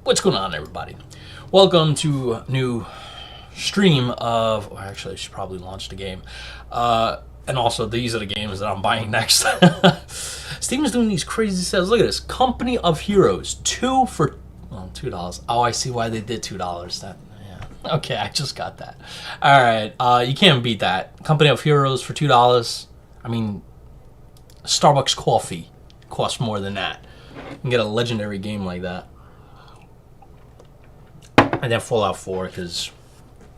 What's going on, everybody? Welcome to a new stream of... Well, actually, I should probably launch the game. And also, these are the games that I'm buying next. Steam is doing these crazy sales. Look at this. Company of Heroes. 2 for... Well, $2. Oh, I see why they did $2. That... Yeah. Okay, I just got that. Alright, you can't beat that. Company of Heroes for $2. I mean, Starbucks coffee costs more than that. You can get a legendary game like that. And then Fallout 4 because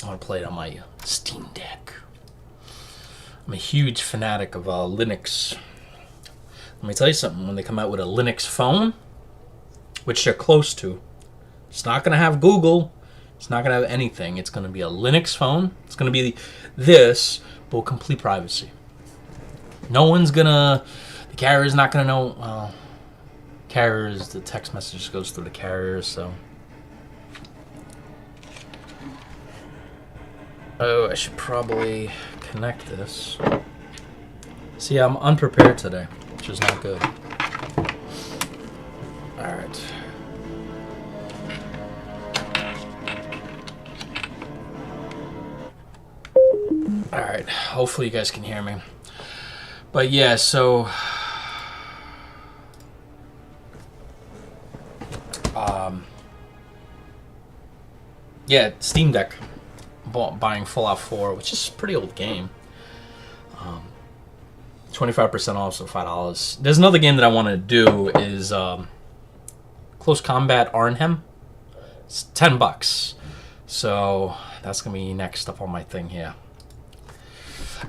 I want to play it on my Steam Deck. I'm a huge fanatic of Linux. Let me tell you something. When they come out with a Linux phone, which they're close to, it's not going to have Google. It's not going to have anything. It's going to be a Linux phone. It's going to be this, but with complete privacy. No one's going to... The carrier's not going to know... Well, carriers, the text message goes through the carrier, so... Oh, I should probably connect this. See, I'm unprepared today, which is not good. Alright. Alright, hopefully you guys can hear me. But yeah, so... yeah, Steam Deck. Buying Fallout 4, which is a pretty old game. 25% off, so $5. There's another game that I want to do is Close Combat Arnhem. It's $10. So that's gonna be next up on my thing here.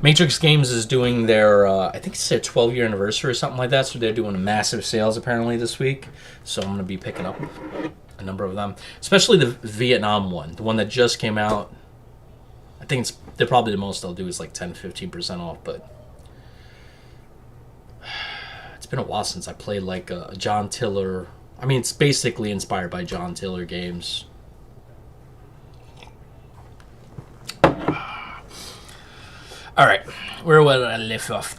Matrix Games is doing their I think it's their 12-year anniversary or something like that, so they're doing massive sales apparently this week. So I'm gonna be picking up a number of them, especially the Vietnam one, the one that just came out. I think they're probably the most they'll do is like 10-15% off, but it's been a while since I played like a John Tiller. I mean, it's basically inspired by John Tiller games. All right, where would I lift off?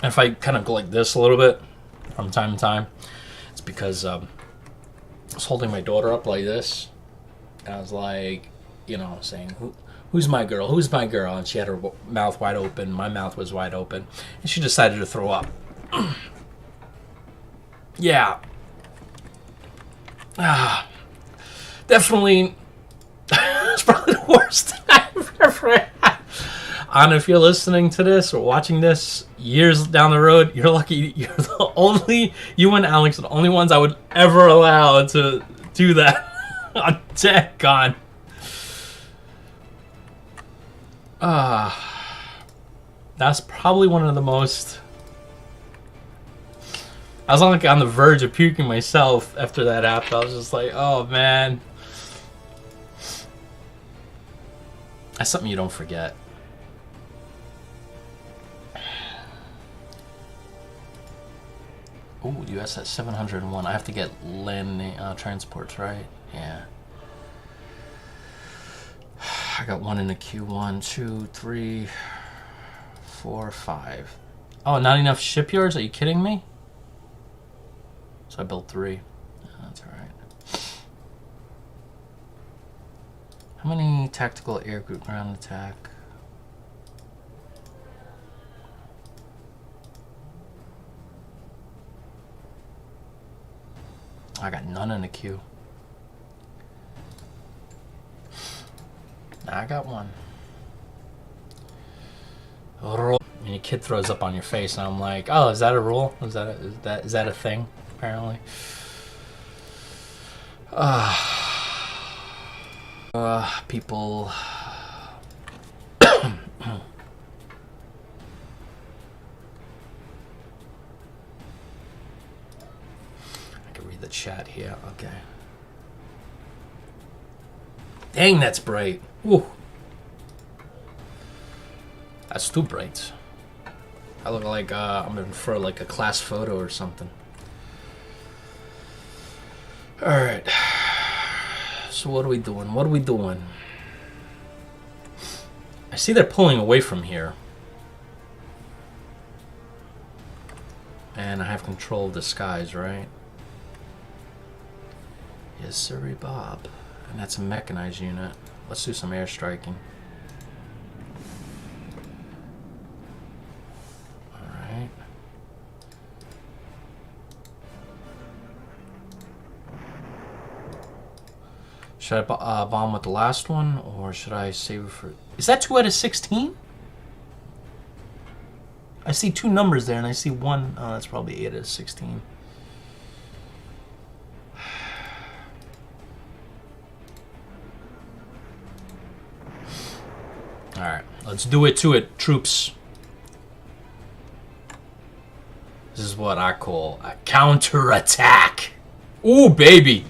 If I kind of go like this a little bit from time to time, it's because I was holding my daughter up like this, and I was like, you know, saying, who's my girl? Who's my girl? And she had her mouth wide open. My mouth was wide open. And she decided to throw up. Yeah. Definitely, it's probably the worst I've ever had. And if you're listening to this or watching this years down the road, you're lucky. You're the only, you and Alex are the only ones I would ever allow to do that on deck on. That's probably one of the most... I was like on the verge of puking myself after that happened. I was just like, oh man. That's something you don't forget. Ooh, USS 701. I have to get land transports, right? Yeah. I got one in the queue. 1, 2, 3, 4, 5. Oh, not enough shipyards? Are you kidding me? So I built 3. Oh, that's alright. How many tactical air group ground attack? I got none in the queue. I got one. And your kid throws up on your face, and I'm like, oh, is that a rule? Is that a thing? Apparently. People. The chat here, okay. Dang, that's bright. Woo. That's too bright. I look like I'm in for like a class photo or something. Alright. So what are we doing? What are we doing? I see they're pulling away from here. And I have control of the skies, right? Yes, sirree, Bob. And that's a mechanized unit. Let's do some airstriking. Alright. Should I bomb with the last one, or should I save it for... Is that 2 out of 16? I see 2 numbers there, and I see 1... Oh, that's probably 8 out of 16. Alright, let's do it to it, troops. This is what I call a counterattack. Ooh, baby.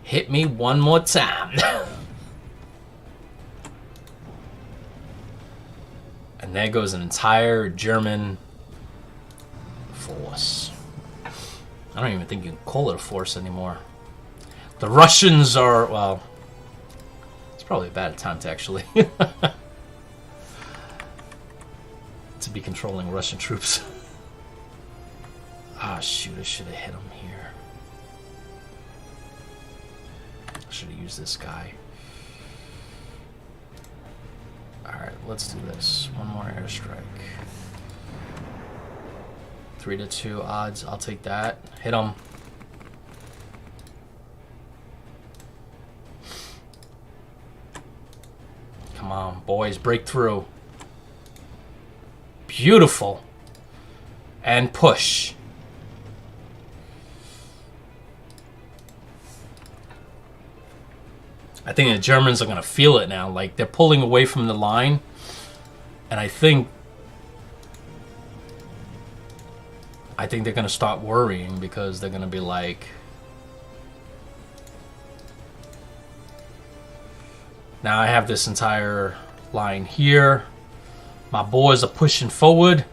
Hit me one more time. And there goes an entire German force. I don't even think you can call it a force anymore. The Russians are, well, it's probably a bad time to actually to be controlling Russian troops. Ah, shoot, I should have hit him here. I should have used this guy. Alright, let's do this. One more airstrike. 3-2 odds. I'll take that. Hit him. Come on, boys. Break through. Beautiful. And push. I think the Germans are going to feel it now. Like, they're pulling away from the line. And I think they're going to start worrying, because they're going to be like, now I have this entire line here. My boys are pushing forward.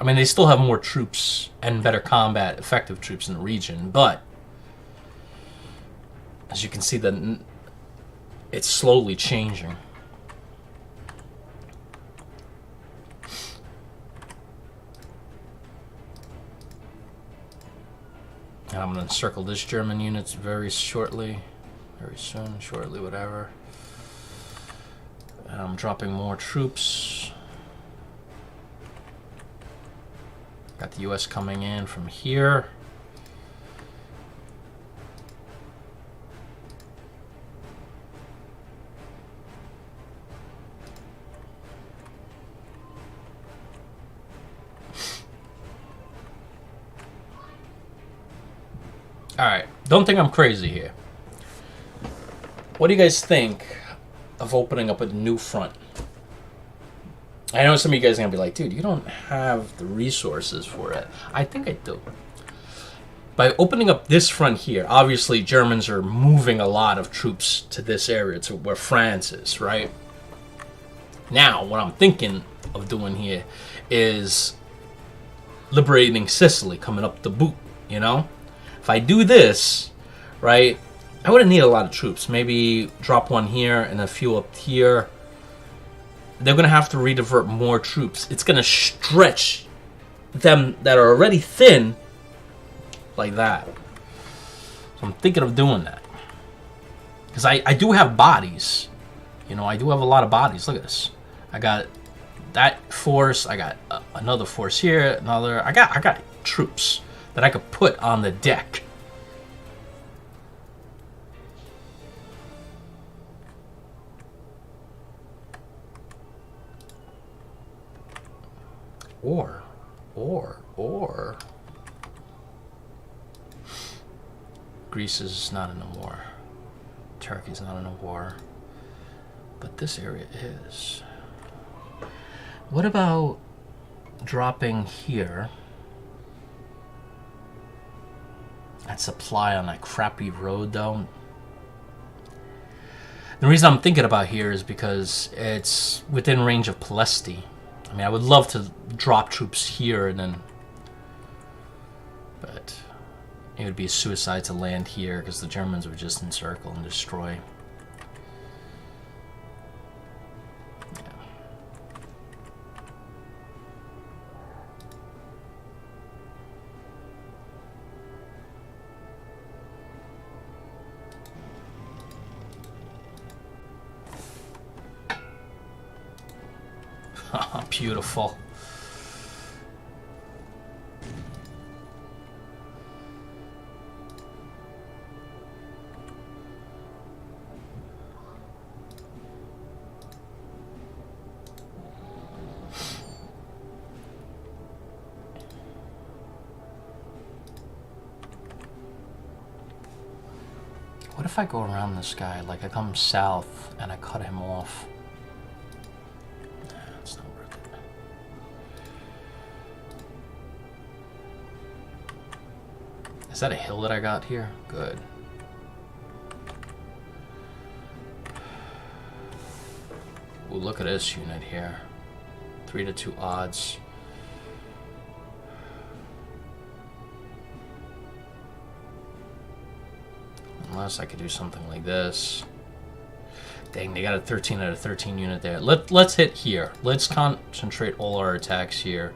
I mean, they still have more troops and better combat, effective troops in the region, but as you can see, it's slowly changing. And I'm going to circle this German units very shortly. Very soon, shortly, whatever. And I'm dropping more troops. Got the US coming in from here. Alright, don't think I'm crazy here. What do you guys think of opening up a new front? I know some of you guys are going to be like, dude, you don't have the resources for it. I think I do. By opening up this front here, obviously Germans are moving a lot of troops to this area, to where France is, right? Now, what I'm thinking of doing here is liberating Sicily, coming up the boot, you know? If I do this, right, I wouldn't need a lot of troops. Maybe drop one here and a few up here. They're going to have to redivert more troops. It's going to stretch them that are already thin like that. So I'm thinking of doing that. Because I do have bodies. You know, I do have a lot of bodies. Look at this. I got that force. I got another force here. Another. I got troops that I could put on the deck. Or Greece is not in a war. Turkey's not in a war. But this area is. What about dropping here. That supply on that crappy road, though. The reason I'm thinking about here is because it's within range of Palesti. I mean, I would love to drop troops here and then... But it would be a suicide to land here because the Germans would just encircle and destroy. Beautiful. What if I go around this guy? Like I come south and I cut him off. It's not worth it. Is that a hill that I got here? Good. Ooh, look at this unit here. 3-2 odds. Unless I could do something like this. Dang, they got a 13 out of 13 unit there. Let's hit here. Let's concentrate all our attacks here.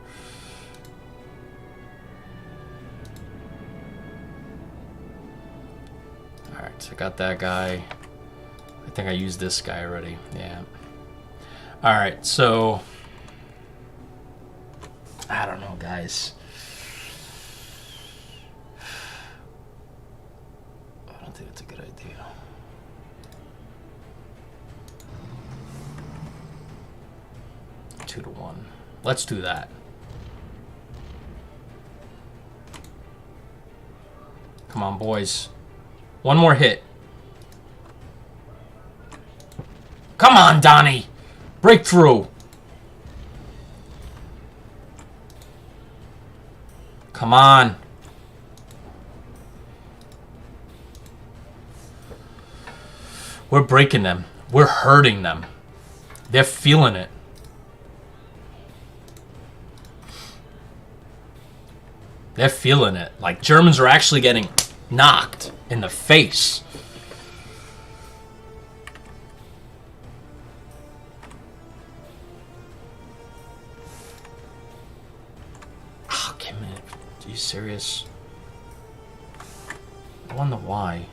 Alright, so I got that guy. I think I used this guy already. Yeah. Alright, so... I don't know, guys. I don't think it's a good idea. Two to one. Let's do that. Come on, boys. One more hit. Come on, Donnie. Breakthrough. Come on. We're breaking them. We're hurting them. They're feeling it. They're feeling it. Like, Germans are actually getting knocked in the face. Oh, give me... Are you serious? I wonder why.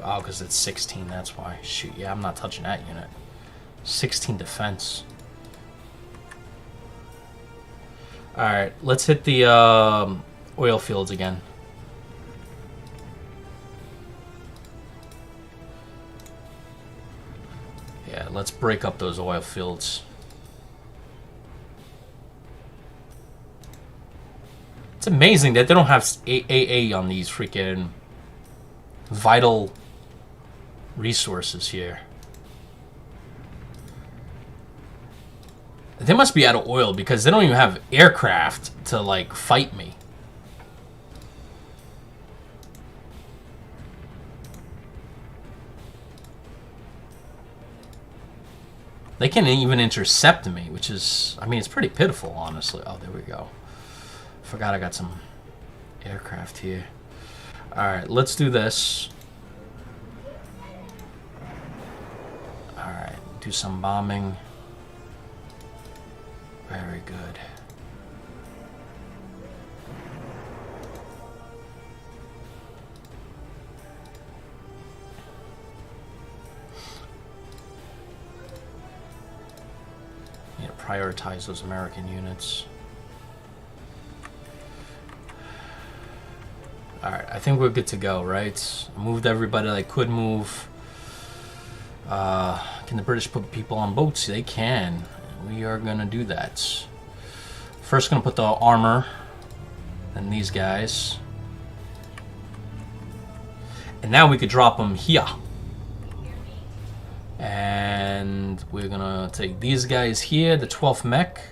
Oh, because it's 16, that's why. Shoot, yeah, I'm not touching that unit. 16 defense. Alright, let's hit the oil fields again. Yeah, let's break up those oil fields. It's amazing that they don't have AAA on these freaking vital resources here. They must be out of oil because they don't even have aircraft to, like, fight me. They can't even intercept me, which is, I mean, it's pretty pitiful, honestly. Oh, there we go. Forgot I got some aircraft here. Alright, let's do this. Alright, do some bombing. Very good. Need to prioritize those American units. Alright, I think we're good to go, right? Moved everybody that I could move. Can the British put people on boats? They can. We are gonna do that. First gonna put the armor and these guys. And now we could drop them here. And we're gonna take these guys here, the 12th mech,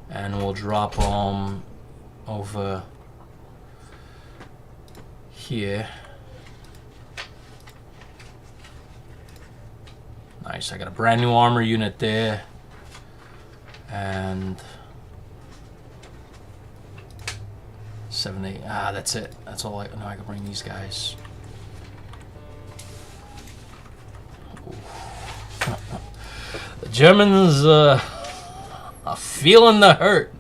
and we'll drop them over here. Nice, I got a brand new armor unit there. And 7, 8, that's it. That's all I know. I can bring these guys. The Germans are feeling the hurt.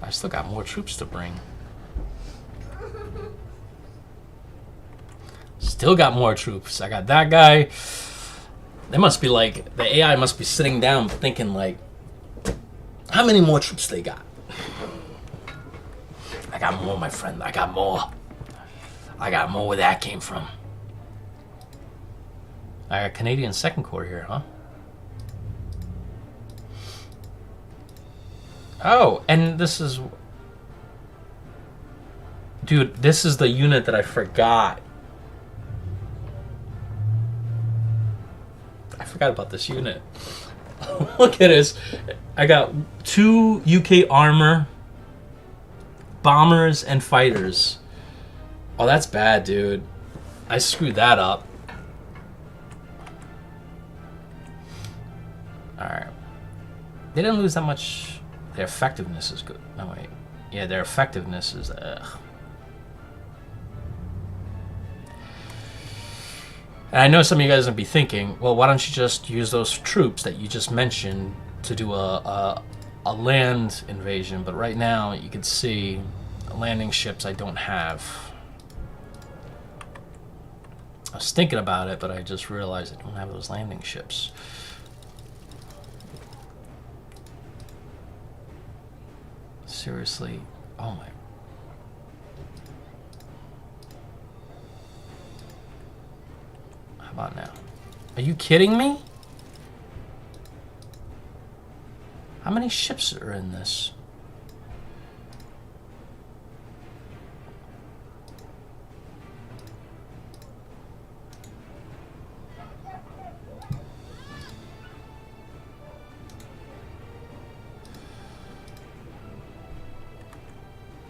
I still got more troops to bring. Still got more troops. I got that guy. They must be like, the AI must be sitting down thinking like, how many more troops they got? I got more, my friend. I got more. I got more where that came from. I got Canadian Second Corps here, huh? Oh, and this is... Dude, this is the unit that I forgot. I forgot about this unit. Look at this. I got 2 UK armor, bombers, and fighters. Oh, that's bad, dude. I screwed that up. Alright. They didn't lose that much. Their effectiveness is good. No, wait. Yeah, their effectiveness is... And I know some of you guys will be thinking, well, why don't you just use those troops that you just mentioned to do a land invasion? But right now, you can see landing ships I don't have. I was thinking about it, but I just realized I don't have those landing ships. Seriously? Oh my... How about now? Are you kidding me? How many ships are in this?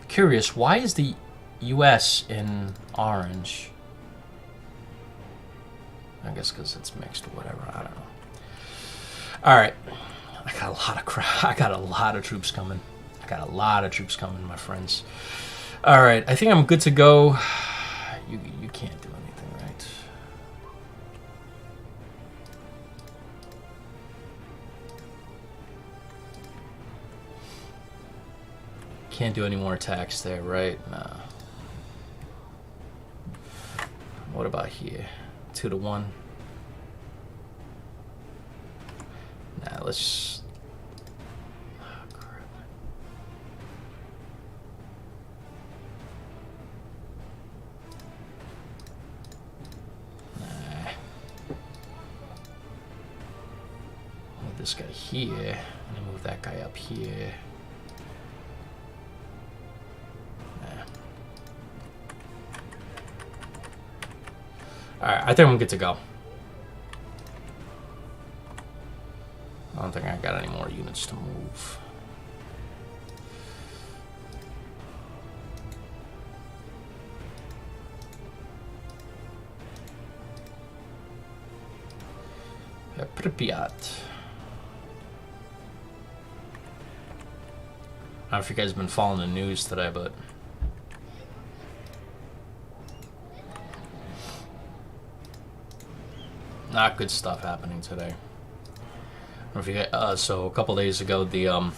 Curious, why is the US in orange? I guess because it's mixed or whatever. I don't know. All right, I got a lot of crap. I got a lot of troops coming. I got a lot of troops coming, my friends. All right, I think I'm good to go. You can't do anything, right? Can't do any more attacks there, right? Nah. What about here? 2 to 1. Nah, let's... Oh, crap. Nah. Move this guy here. And move that guy up here. Alright, I think I'm good to go. I don't think I got any more units to move. Pripyat. I don't know if you guys have been following the news today, but not good stuff happening today. I don't know if you guys, so a couple days ago, the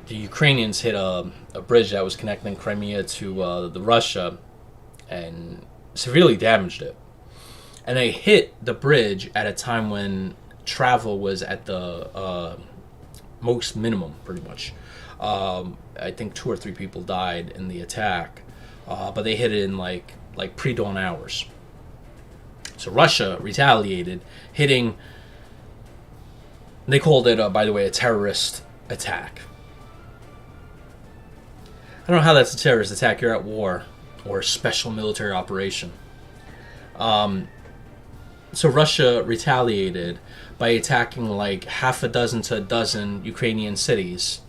Ukrainians hit a bridge that was connecting Crimea to the Russia and severely damaged it. And they hit the bridge at a time when travel was at the most minimum, pretty much. I think 2 or 3 people died in the attack, but they hit it in like pre-dawn hours. So Russia retaliated, hitting... They called it, by the way, a terrorist attack. I don't know how that's a terrorist attack. You're at war or a special military operation. So Russia retaliated by attacking like half a dozen to a dozen Ukrainian cities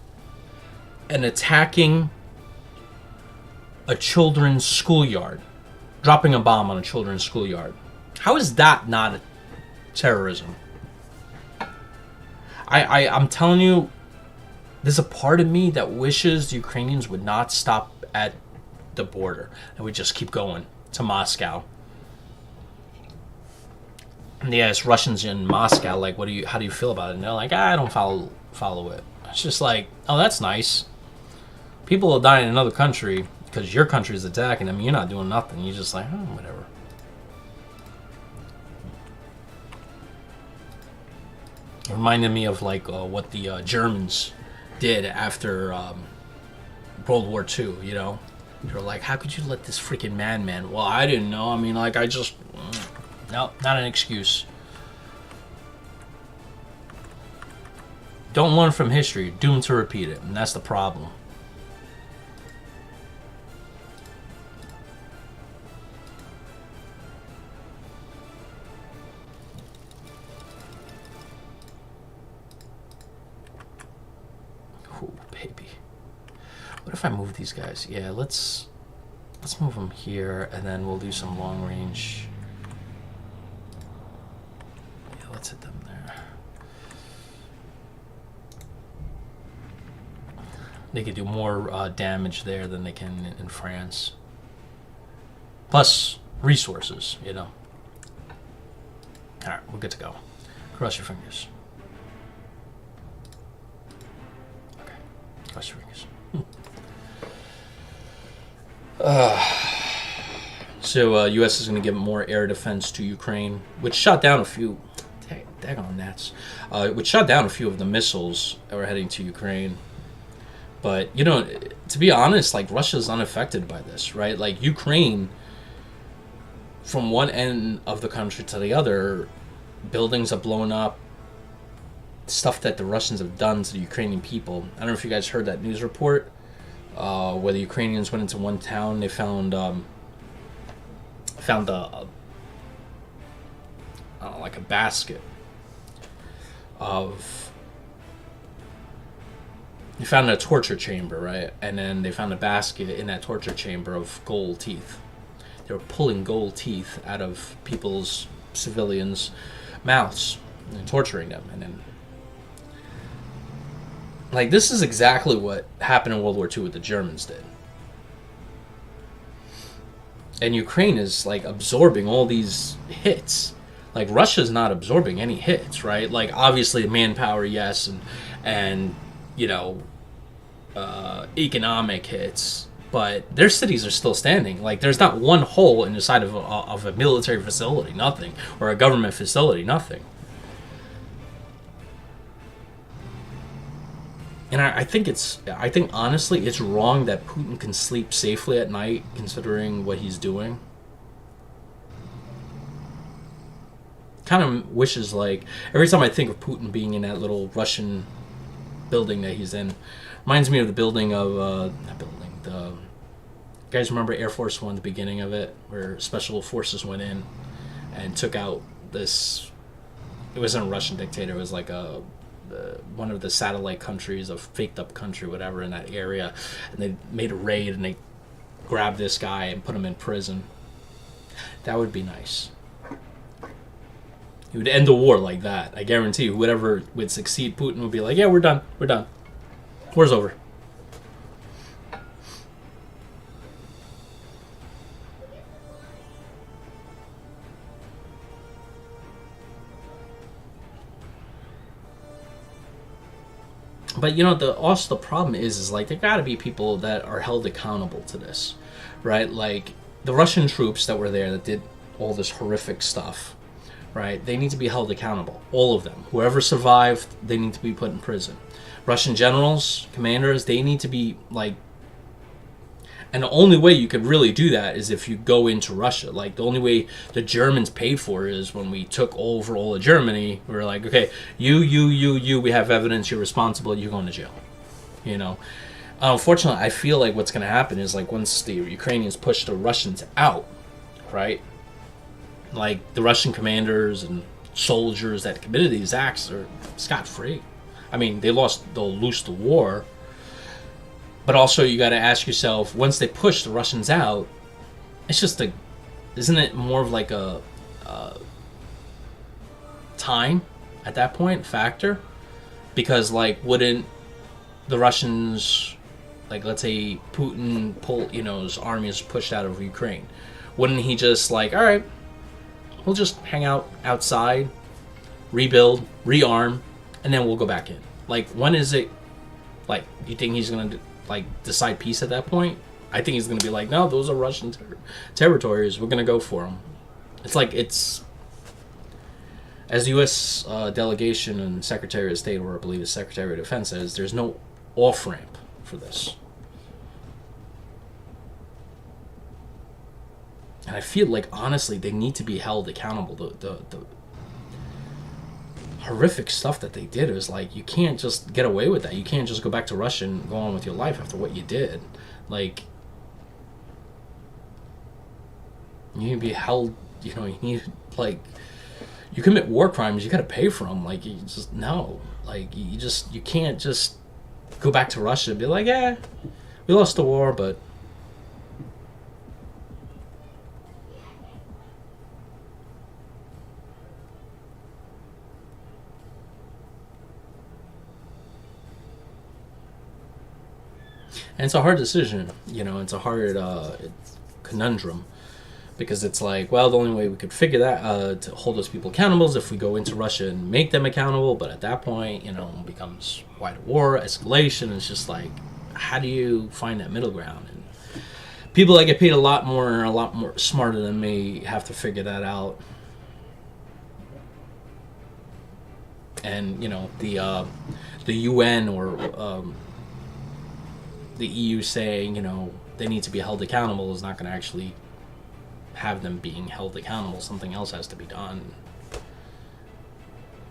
and attacking a children's schoolyard, dropping a bomb on a children's schoolyard. How is that not terrorism? I'm telling you, there's a part of me that wishes the Ukrainians would not stop at the border and would just keep going to Moscow. And yeah, it's Russians in Moscow. Like, how do you feel about it? And they're like, I don't follow it. It's just like, oh, that's nice. People will die in another country because your country is attacking them. You're not doing nothing. You're just like, oh, whatever. It reminded me of like what the Germans did after World War II. You know, they were like, how could you let this freaking madman? Well, I didn't know. I mean, like, I just no, not an excuse. Don't learn from history. You're doomed to repeat it, and that's the problem. Ooh, baby. What if I move these guys? Yeah, let's move them here, and then we'll do some long range. Yeah, let's hit them there. They could do more damage there than they can in France. Plus resources, you know. Alright, we're good to go. Cross your fingers. Okay, cross your fingers. So U.S. is going to give more air defense to Ukraine, which shot down a few. Daggone gnats. Which shot down a few of the missiles that were heading to Ukraine. But, you know, to be honest, like, Russia's unaffected by this, right? Like, Ukraine, from one end of the country to the other, buildings have blown up. Stuff that the Russians have done to the Ukrainian people. I don't know if you guys heard that news report where the Ukrainians went into one town. They found like a basket of... They found a torture chamber, right? And then they found a basket in that torture chamber of gold teeth. They were pulling gold teeth out of people's, civilians' mouths and torturing them. And then, like, this is exactly what happened in World War II, what the Germans did. And Ukraine is, like, absorbing all these hits. Like, Russia's not absorbing any hits, right? Like, obviously, manpower, yes, and you know, economic hits, but their cities are still standing. Like, there's not one hole in the side of a military facility, nothing, or a government facility, nothing. And I think honestly, it's wrong that Putin can sleep safely at night, considering what he's doing. Kind of wishes, like, every time I think of Putin being in that little Russian building that he's in, reminds me of the building of you guys remember Air Force One, the beginning of it, where special forces went in and took out this, it wasn't a Russian dictator, it was like one of the satellite countries, a faked up country, whatever, in that area, and they made a raid and they grabbed this guy and put him in prison. That would be nice. He would end the war like that. I guarantee you, whoever would succeed Putin would be like, yeah, we're done. War's over. But, you know, also the problem is like, there gotta be people that are held accountable to this, right? Like, the Russian troops that were there that did all this horrific stuff, right? They need to be held accountable. All of them. Whoever survived, they need to be put in prison. Russian generals, commanders, they need to be, like... And the only way you could really do that is if you go into Russia. Like, the only way the Germans paid for it is when we took over all of Germany. We were like, okay, you, we have evidence, you're responsible, you're going to jail. You know? Unfortunately, I feel like what's going to happen is like once the Ukrainians push the Russians out, right? Like the Russian commanders and soldiers that committed these acts are scot free. I mean, they'll lose the war, but also you got to ask yourself, once they push the Russians out, it's just isn't it more of like a time at that point factor? Because like, wouldn't the Russians, like let's say Putin his army is pushed out of Ukraine, wouldn't he just like, all right, we'll just hang out outside, rebuild, rearm, and then we'll go back in? Like, when is it, like, you think he's gonna like decide peace at that point? I think he's gonna be like, no, those are Russian territories, we're gonna go for them. It's like, it's, as the U.S. Delegation and Secretary of State, or I believe the Secretary of Defense says, there's no off ramp for this. And I feel like, honestly, they need to be held accountable. The horrific stuff that they did is like, you can't just get away with that. You can't just go back to Russia and go on with your life after what you did. Like, you need to be held, you need, like, you commit war crimes, you gotta pay for them. Like, you just, no. Like, you can't just go back to Russia and be like, yeah, we lost the war, but and it's a hard decision, it's a hard conundrum, because it's like, well, the only way we could figure that to hold those people accountable is if we go into Russia and make them accountable, but at that point, it becomes wider war, escalation. It's just like, how do you find that middle ground? And people that get paid a lot more smarter than me have to figure that out. And the UN or the EU saying they need to be held accountable is not going to actually have them being held accountable. Something else has to be done.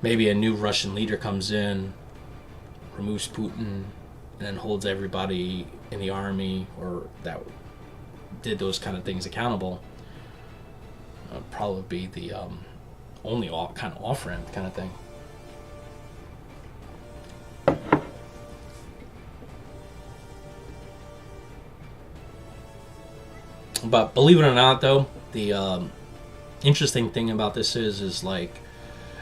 Maybe a new Russian leader comes in, removes Putin, and then holds everybody in the army or that did those kind of things accountable. Probably be the only kind of off-ramp kind of thing. But believe it or not, though, the interesting thing about this is like,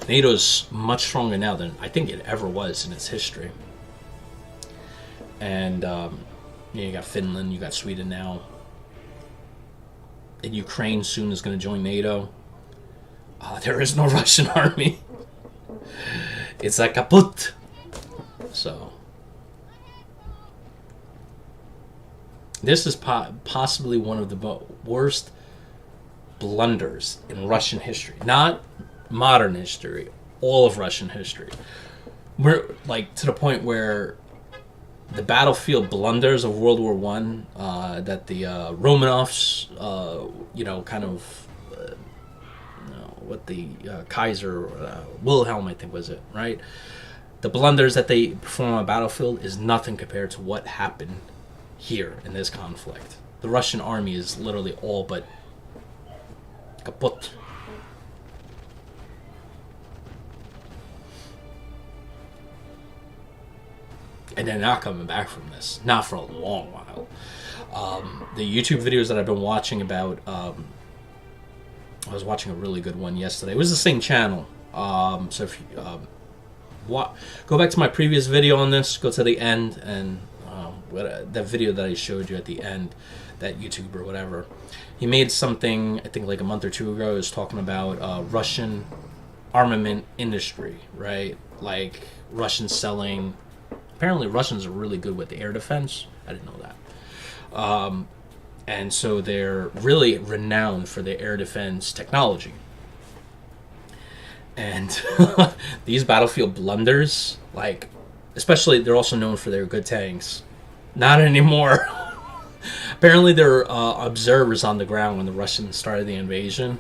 NATO's much stronger now than I think it ever was in its history. And you got Finland, you got Sweden now, and Ukraine soon is going to join NATO. There is no Russian army. It's a kaput. So this is possibly one of the worst blunders in Russian history. Not modern history, all of Russian history. We're like to the point where the battlefield blunders of World War One, that the Romanovs, what the Kaiser, Wilhelm, I think was it, right? The blunders that they perform on a battlefield is nothing compared to what happened here in this conflict. The Russian army is literally all but kaput. And they're not coming back from this. Not for a long while. The YouTube videos that I've been watching about, I was watching a really good one yesterday. It was the same channel. So if you go back to my previous video on this, go to the end, and that video that I showed you at the end, that YouTuber, whatever, he made something, I think like a month or two ago. He was talking about Russian armament industry, right? Like Russians selling. Apparently Russians are really good with air defense. I didn't know that. And so they're really renowned for their air defense technology. And these battlefield blunders, like, especially, they're also known for their good tanks. Not anymore. Apparently there were observers on the ground when the Russians started the invasion,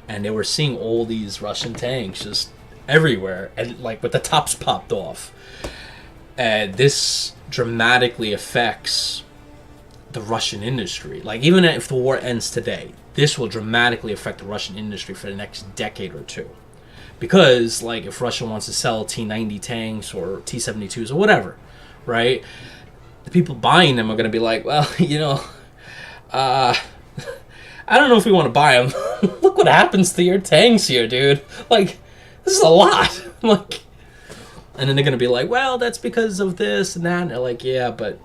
and they were seeing all these Russian tanks just everywhere, and like with the tops popped off. this dramatically affects the Russian industry. Like, even if the war ends today, this will dramatically affect the Russian industry for the next decade or two. Because, like, if Russia wants to sell T-90 tanks or T-72s or whatever, right, the people buying them are going to be like, well, I don't know if we want to buy them. Look what happens to your tanks here, dude. Like, this is a lot. Like, and then they're going to be like, well, that's because of this and that. And they're like, yeah, but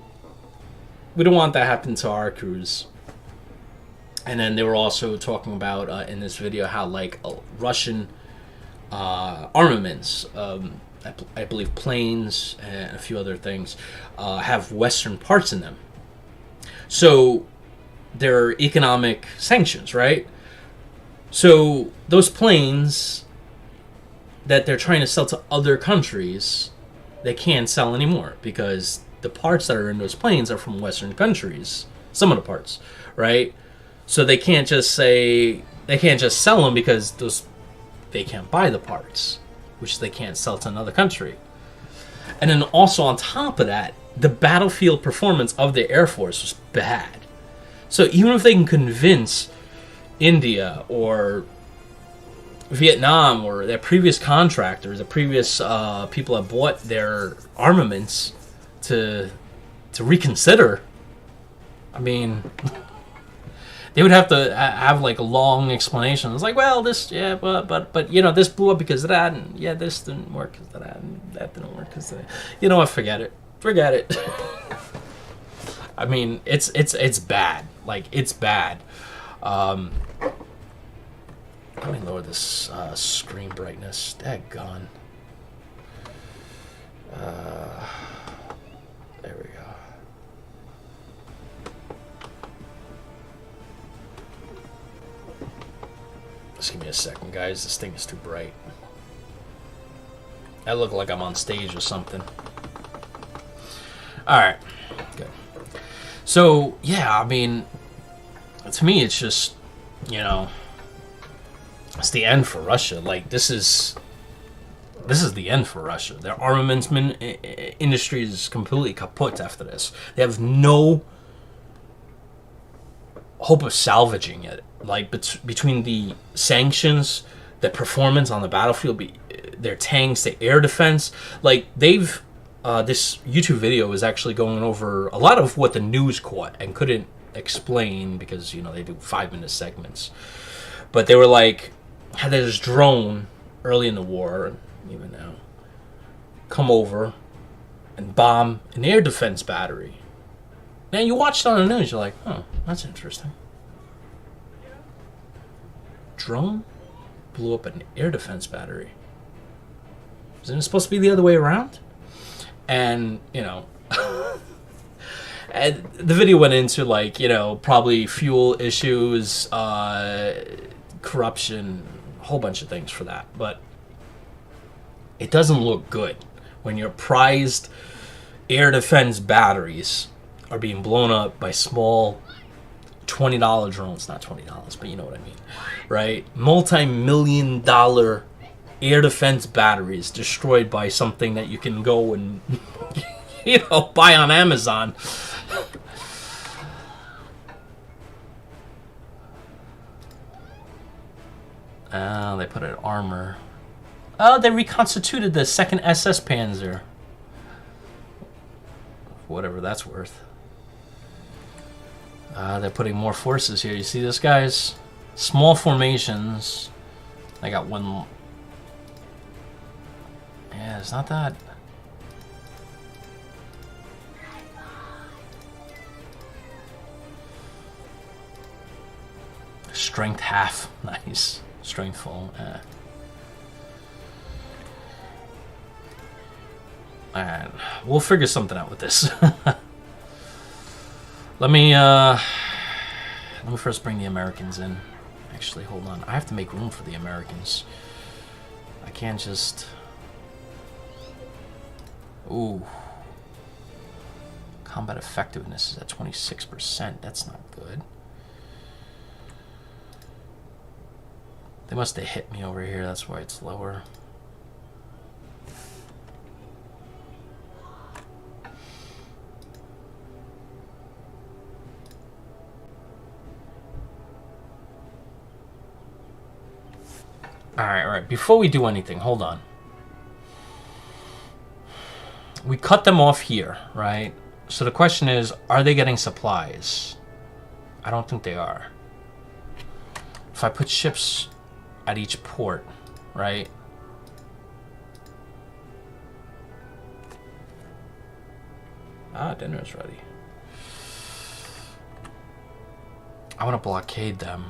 we don't want that happen to our crews. And then they were also talking about in this video how, like, Russian armaments, I believe planes and a few other things, have Western parts in them. So there are economic sanctions, right? So those planes that they're trying to sell to other countries, they can't sell anymore because the parts that are in those planes are from Western countries. Some of the parts, right? So they can't just sell them because they can't buy the parts, which they can't sell to another country. And then also on top of that, the battlefield performance of the Air Force was bad. So even if they can convince India or Vietnam or their previous contractors, the previous people that bought their armaments to reconsider, I mean, they would have to have like a long explanation. It's like, well, this, yeah, but this blew up because of that, and yeah, this didn't work because of that, and that didn't work because of that. You know what? Forget it. I mean, it's bad. Like, it's bad. Let me lower this screen brightness. Daggone. There we go. Just give me a second, guys. This thing is too bright. I look like I'm on stage or something. Alright. Good. So, yeah, I mean, to me, it's just, it's the end for Russia. Like, this is the end for Russia. Their armaments industry is completely kaput after this. They have no hope of salvaging it. Like, between the sanctions, the performance on the battlefield, their tanks, the air defense, like, they've this YouTube video is actually going over a lot of what the news caught and couldn't explain because they do 5-minute segments. But they were like, had this drone early in the war, and even now, come over and bomb an air defense battery. Now you watch it on the news, you're like, oh, that's interesting. Drone blew up an air defense battery. Isn't it supposed to be the other way around? And, and the video went into, like, probably fuel issues, corruption, a whole bunch of things for that. But it doesn't look good when your prized air defense batteries are being blown up by small $20 drones. Not $20, but you know what I mean, right? Multi-million-dollar air defense batteries destroyed by something that you can go and buy on Amazon. They put an armor. Oh, they reconstituted the 2nd SS Panzer. Whatever that's worth. They're putting more forces here. You see this, guys? Small formations. I got one. Yeah, it's not that. Strength half. Nice. Strength full. Alright. We'll figure something out with this. Let me first bring the Americans in. Actually, hold on. I have to make room for the Americans. I can't just... Ooh. Combat effectiveness is at 26%. That's not good. They must have hit me over here. That's why it's lower. Alright, alright. Before we do anything, hold on. We cut them off here, right? So the question is, are they getting supplies? I don't think they are. If I put ships at each port, right? Ah, dinner's ready. I want to blockade them.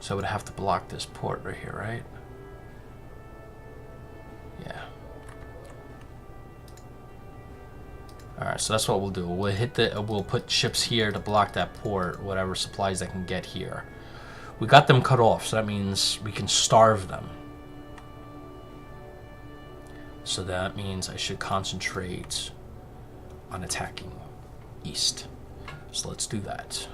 So I would have to block this port right here, right? Yeah. Alright, so that's what we'll do. We'll put ships here to block that port, whatever supplies they can get here. We got them cut off, so that means we can starve them. So that means I should concentrate on attacking east. So let's do that.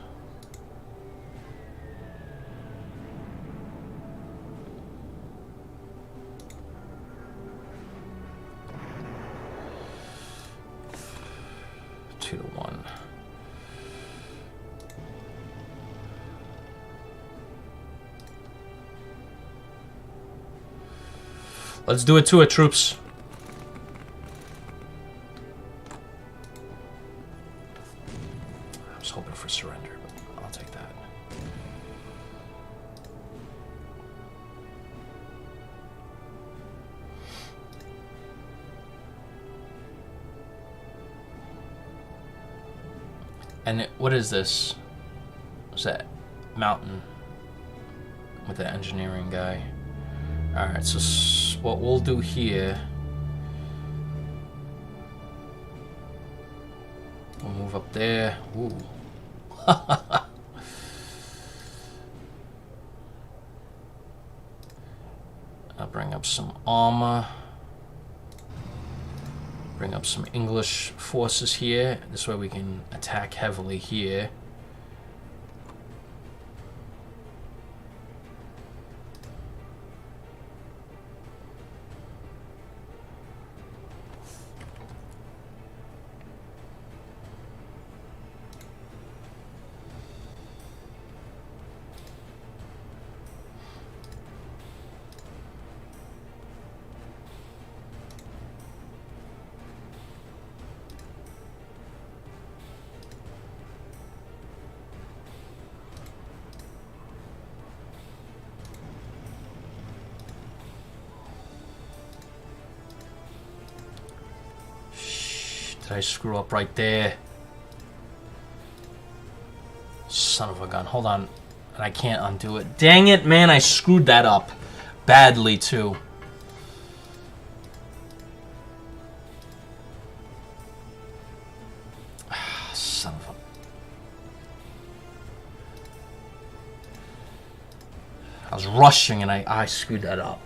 Two to one. Let's do it to it, troops. I was hoping for surrender, but I'll take that. And what is this? What's that? Mountain with the engineering guy. Alright, so what we'll do here, we'll move up there. Ooh. I'll bring up some armor. Bring up some English forces here. This way we can attack heavily here. Did I screw up right there? Son of a gun. Hold on. And I can't undo it. Dang it, man. I screwed that up. Badly, too. Son of a... I was rushing and I screwed that up.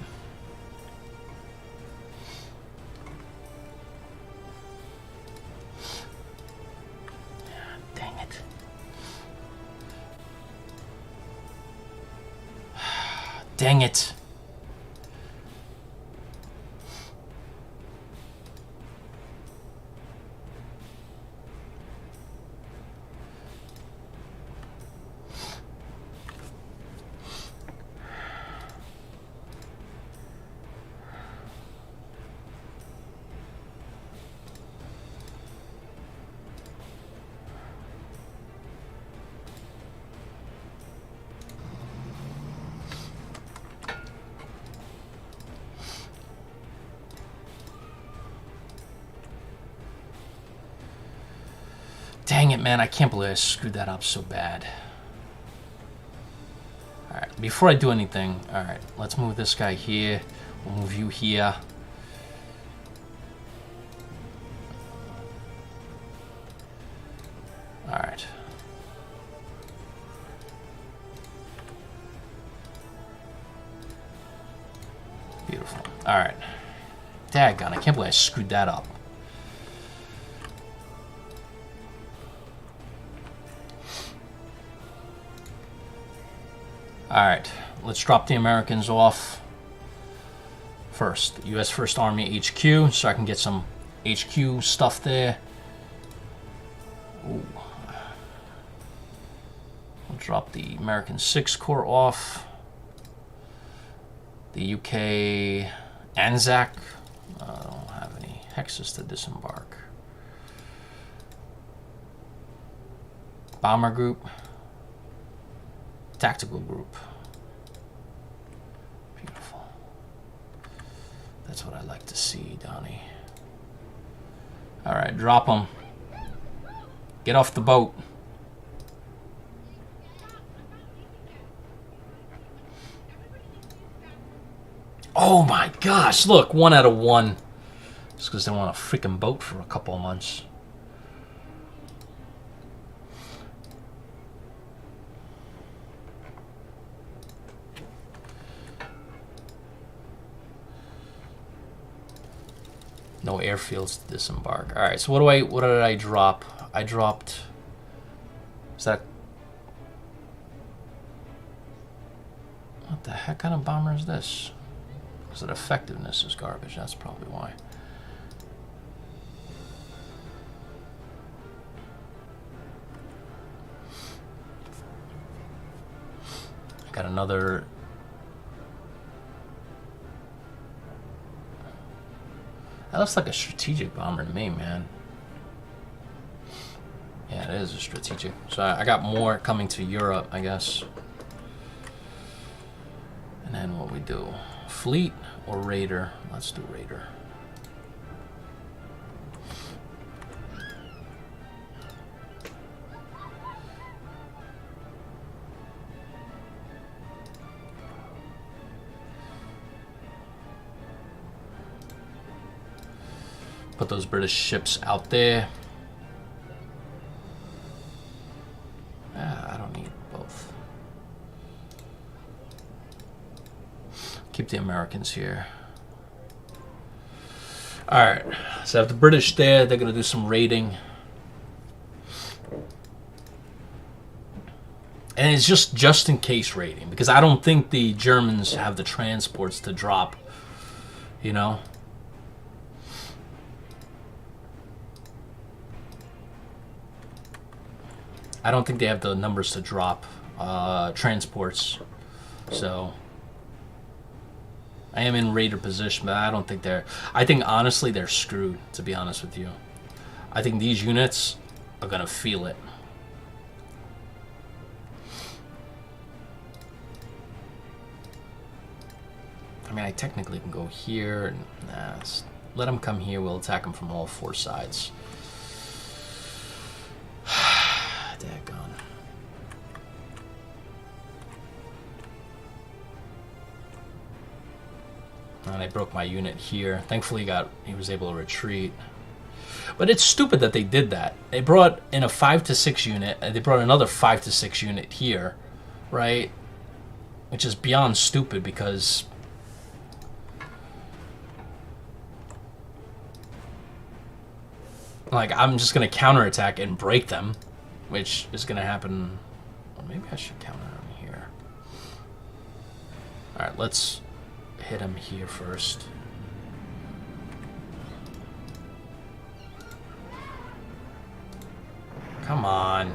Dang it. Dang it, man. I can't believe I screwed that up so bad. Alright, before I do anything, alright, let's move this guy here. We'll move you here. Alright. Beautiful. Alright. Daggone, I can't believe I screwed that up. Alright, let's drop the Americans off first. U.S. First Army HQ, so I can get some HQ stuff there. Ooh. We'll drop the American 6th Corps off. The UK Anzac. I don't have any hexes to disembark. Bomber group. Tactical group. Beautiful. That's what I like to see, Donnie. Alright, drop them. Get off the boat. Oh my gosh, look, 1 out of 1. Just because they want a freaking boat for a couple of months. No airfields to disembark. Alright, so what did I drop? I dropped... Is that... What the heck kind of bomber is this? Because the effectiveness is garbage, that's probably why. I got another... That looks like a strategic bomber to me, man. Yeah, it is a strategic. So I got more coming to Europe, I guess. And then what we do? Fleet or Raider? Let's do Raider. Put those British ships out there. I don't need both. Keep the Americans here. Alright, so I have the British there. They're going to do some raiding. And it's just in case raiding. Because I don't think the Germans have the transports to drop. You know? I don't think they have the numbers to drop transports. So I am in raider position, but I don't think they're... I think, honestly, they're screwed, to be honest with you. I think these units are going to feel it. I mean, I technically can go here. And, nah, let them come here. We'll attack them from all 4 sides. Daggone. And I broke my unit here. Thankfully he was able to retreat. But it's stupid that they did that. They brought in a 5 to 6 unit, and they brought another 5 to 6 unit here, right? Which is beyond stupid because like I'm just gonna counterattack and break them. Which is going to happen... Or maybe I should counter him here. Alright, let's hit him here first. Come on.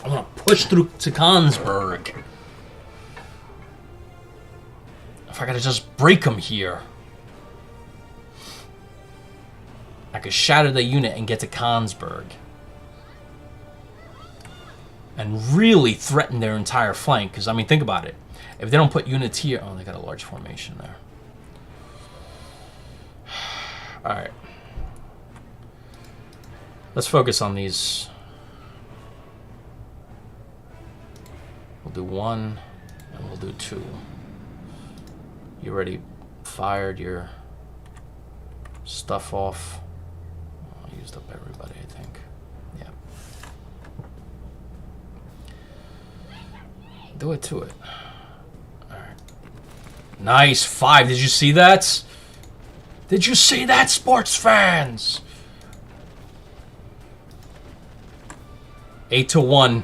I want to push through to Konsberg. If I gotta just break them here. I could shatter the unit and get to Konsberg. And really threaten their entire flank. Because, I mean, think about it. If they don't put units here... Oh, they got a large formation there. Alright. Let's focus on these... We'll do 1, and we'll do 2. You already fired your stuff off. I used up everybody, I think. Yeah. Do it to it. Alright. Nice, 5. Did you see that? Did you see that, sports fans? 8 to 1.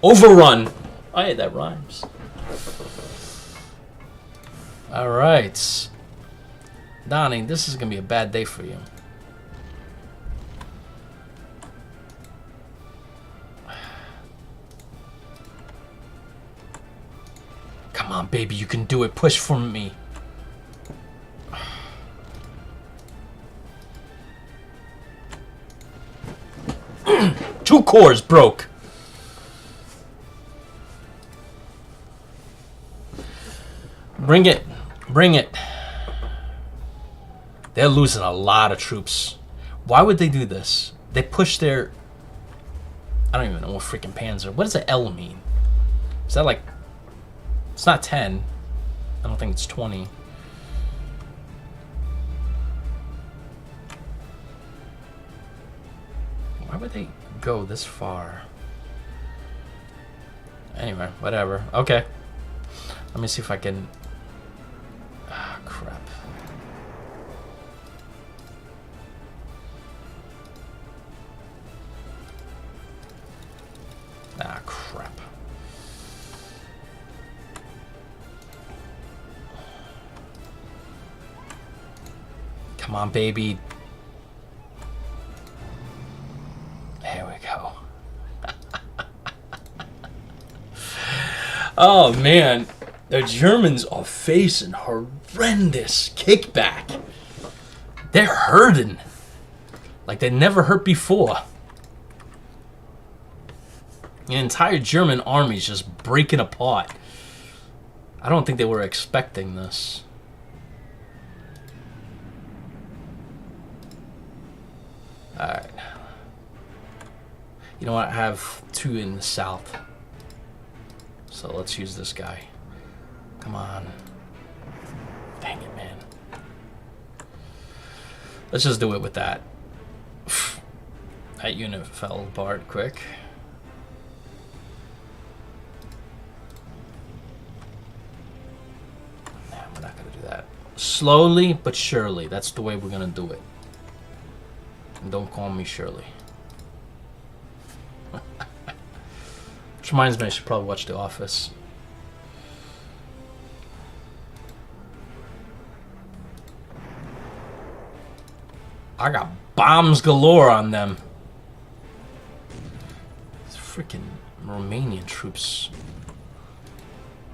Overrun. Oh, yeah, that rhymes. All right. Donnie, this is gonna be a bad day for you. Come on, baby, you can do it. Push for me. Two cores broke. Bring it. Bring it. They're losing a lot of troops. Why would they do this? They push their... I don't even know what freaking panzer. What does an L mean? Is that like... It's not 10. I don't think it's 20. Why would they go this far? Anyway, whatever. Okay. Let me see if I can... Ah, crap. Ah, crap. Come on, baby. There we go. Oh, man. The Germans are facing horrendous kickback. They're hurting. Like they never hurt before. The entire German army is just breaking apart. I don't think they were expecting this. Alright. You know what? I have two in the south. So let's use this guy. Come on. Dang it, man. Let's just do it with that. That unit fell apart quick. Nah, we're not going to do that. Slowly but surely. That's the way we're going to do it. And don't call me Shirley. Which reminds me, I should probably watch The Office. I got bombs galore on them. These freaking Romanian troops.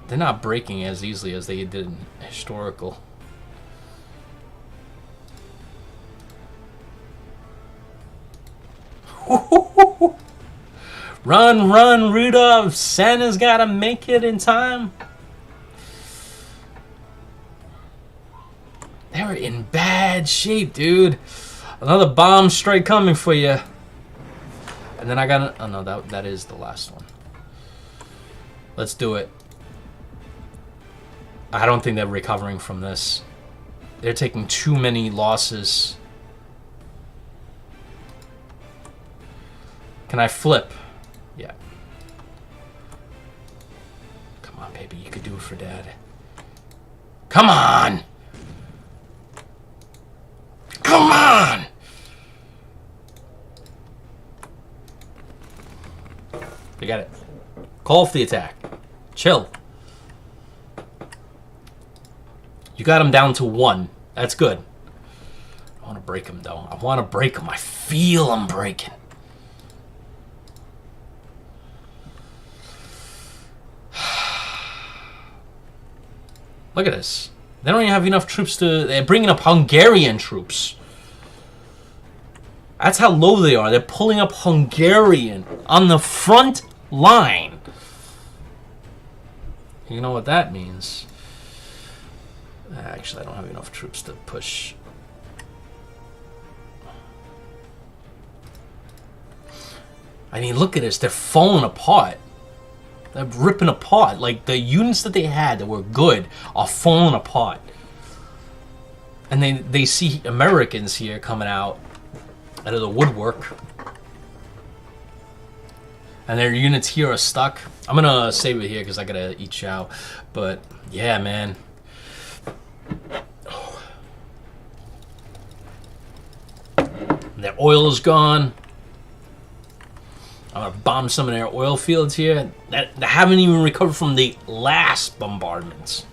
They're not breaking as easily as they did in historical. Run, run, Rudolph! Santa's gotta make it in time. They're in bad shape, dude. Another bomb strike coming for you. And then I got... Oh, no, that is the last one. Let's do it. I don't think they're recovering from this. They're taking too many losses. Can I flip? Yeah. Come on, baby. You could do it for Dad. Come on! Come on! You got it. Call off the attack. Chill. You got him down to 1. That's good. I want to break him, though. I want to break him. I feel I'm breaking. Look at this. They don't even have enough troops to... They're bringing up Hungarian troops. That's how low they are. They're pulling up Hungarian on the front line. You know what that means? Actually, I don't have enough troops to push. I mean, look at this. They're falling apart. They're ripping apart. Like, the units that they had that were good are falling apart. And they see Americans here coming out of the woodwork. And their units here are stuck. I'm going to save it here because I got to eat chow. But, yeah, man. Their oil is gone. I'm gonna bomb some of their oil fields here that haven't even recovered from the last bombardments.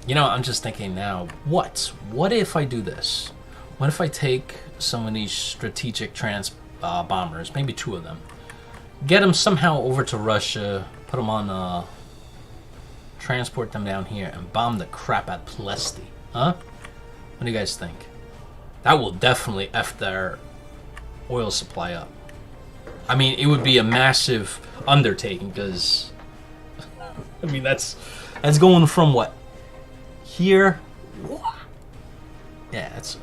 You know, I'm just thinking now, what? What if I do this? What if I take some of these strategic bombers, maybe 2 of them, get them somehow over to Russia, put them on, transport them down here, and bomb the crap out Ploesti? Huh? What do you guys think? That will definitely F their oil supply up. I mean, it would be a massive undertaking, because... I mean, that's going from what? Here? Yeah, that's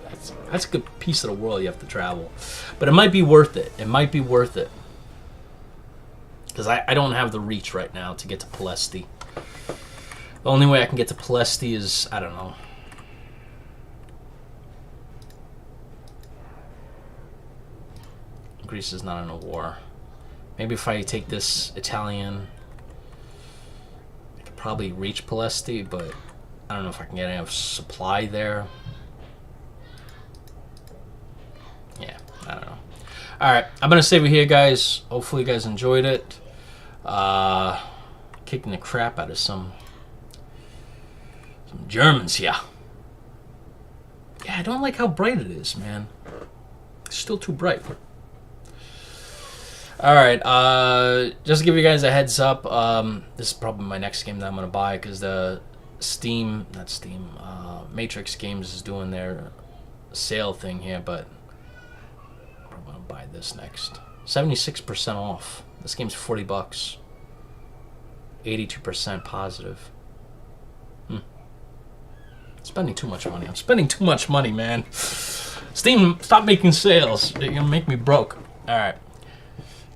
a good piece of the world you have to travel. But it might be worth it. It might be worth it. Because I don't have the reach right now to get to Ploesti. The only way I can get to Ploesti is, I don't know. Greece is not in a war. Maybe if I take this Italian, I could probably reach Ploesti, but I don't know if I can get enough supply there. Yeah, I don't know. Alright, I'm going to save it here, guys. Hopefully you guys enjoyed it. Kicking the crap out of some Germans here. Yeah, I don't like how bright it is, man. It's still too bright. Alright, just to give you guys a heads up, this is probably my next game that I'm going to buy, because the Matrix Games is doing their sale thing here, but I'm going to buy this next. 76% off. This game's $40. 82% positive. Spending too much money. I'm spending too much money, man. Steam, stop making sales. You're going to make me broke. Alright.